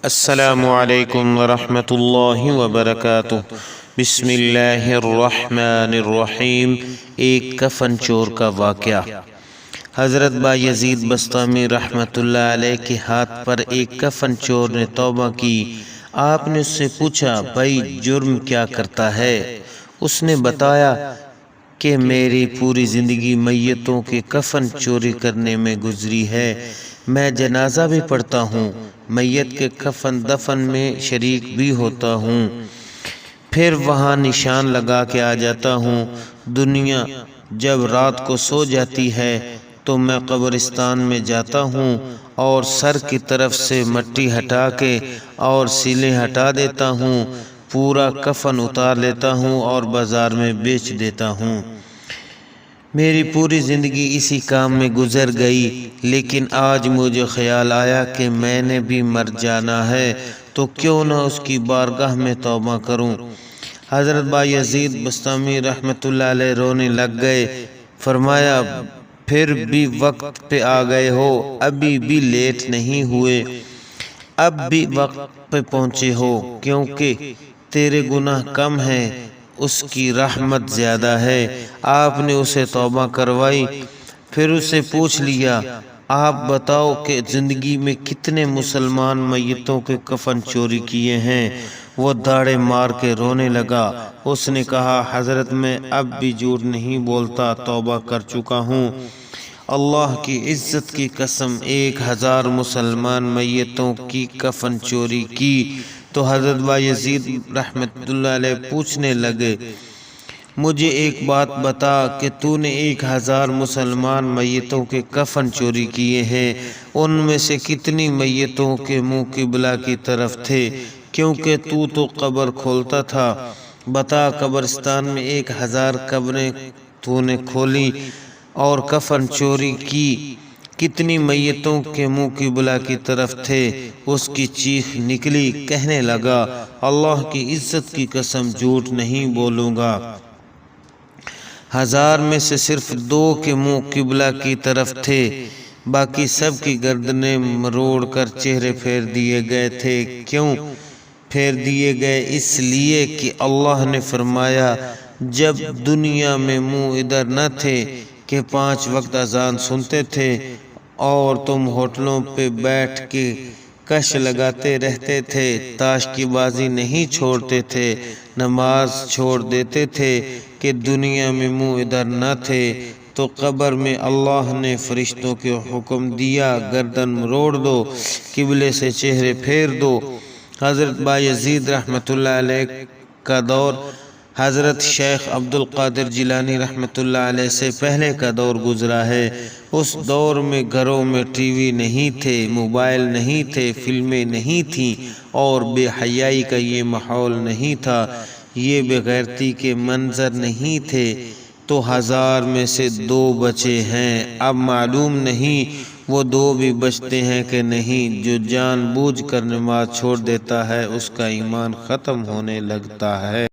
السلام علیکم ورحمۃ اللہ وبرکاتہ۔ بسم اللہ الرحمن الرحیم۔ ایک کفن چور کا واقعہ۔ حضرت بایزید بسطامی رحمۃ اللہ علیہ کے ہاتھ پر ایک کفن چور نے توبہ کی۔ آپ نے اس سے پوچھا، بھائی جرم کیا کرتا ہے؟ اس نے بتایا کہ میری پوری زندگی میتوں کے کفن چوری کرنے میں گزری ہے۔ میں جنازہ بھی پڑھتا ہوں، میت کے کفن دفن میں شریک بھی ہوتا ہوں، پھر وہاں نشان لگا کے آ جاتا ہوں۔ دنیا جب رات کو سو جاتی ہے تو میں قبرستان میں جاتا ہوں اور سر کی طرف سے مٹی ہٹا کے اور سیلیں ہٹا دیتا ہوں، پورا کفن اتار لیتا ہوں اور بازار میں بیچ دیتا ہوں۔ میری پوری زندگی اسی کام میں گزر گئی، لیکن آج مجھے خیال آیا کہ میں نے بھی مر جانا ہے تو کیوں نہ اس کی بارگاہ میں توبہ کروں۔ حضرت بایزید بسطامی رحمۃ اللہ علیہ رونے لگ گئے۔ فرمایا، پھر بھی وقت پہ آ گئے ہو، ابھی بھی لیٹ نہیں ہوئے، اب بھی وقت پہ پہنچے ہو، کیونکہ تیرے گناہ کم ہیں، اس کی رحمت زیادہ ہے۔ آپ نے اسے توبہ کروائی، پھر اسے پوچھ لیا، آپ بتاؤ کہ زندگی میں کتنے مسلمان میتوں کے کفن چوری کیے ہیں؟ وہ داڑے مار کے رونے لگا۔ اس نے کہا، حضرت میں اب بھی جھوٹ نہیں بولتا، توبہ کر چکا ہوں۔ اللہ کی عزت کی قسم 1000 مسلمان میتوں کی کفن چوری کی۔ تو حضرت بایزید رحمۃ اللہ علیہ پوچھنے لگے، مجھے ایک بات بتا کہ تو نے 1000 مسلمان میتوں کے کفن چوری کیے ہیں، ان میں سے کتنی میتوں کے منہ قبلہ کی طرف تھے؟ کیونکہ تو قبر کھولتا تھا، بتا قبرستان میں 1000 قبریں تو نے کھولی اور کفن چوری کی، کتنی میتوں کے منہ قبلہ کی طرف تھے؟ اس کی چیخ نکلی، کہنے لگا، اللہ کی عزت کی قسم جھوٹ نہیں بولوں گا، 1000 میں سے صرف 2 کے منہ قبلہ کی طرف تھے، باقی سب کی گردنیں مروڑ کر چہرے پھیر دیے گئے تھے۔ کیوں پھیر دیے گئے؟ اس لیے کہ اللہ نے فرمایا، جب دنیا میں منہ ادھر نہ تھے کہ 5 وقت اذان سنتے تھے اور تم ہوٹلوں پہ بیٹھ کے کش لگاتے رہتے تھے، تاش کی بازی نہیں چھوڑتے تھے، نماز چھوڑ دیتے تھے، کہ دنیا میں منہ ادھر نہ تھے، تو قبر میں اللہ نے فرشتوں کو حکم دیا، گردن مروڑ دو، قبلے سے چہرے پھیر دو۔ حضرت بایزید رحمۃ اللہ علیہ کا دور حضرت شیخ عبد القادر جیلانی رحمۃ اللہ علیہ سے پہلے کا دور گزرا ہے۔ اس دور میں گھروں میں ٹی وی نہیں تھے، موبائل نہیں تھے، فلمیں نہیں تھیں اور بے حیائی کا یہ ماحول نہیں تھا، یہ بے غیرتی کے منظر نہیں تھے، تو 1000 میں سے 2 بچے ہیں۔ اب معلوم نہیں وہ 2 بھی بچتے ہیں کہ نہیں۔ جو جان بوجھ کر نماز چھوڑ دیتا ہے اس کا ایمان ختم ہونے لگتا ہے۔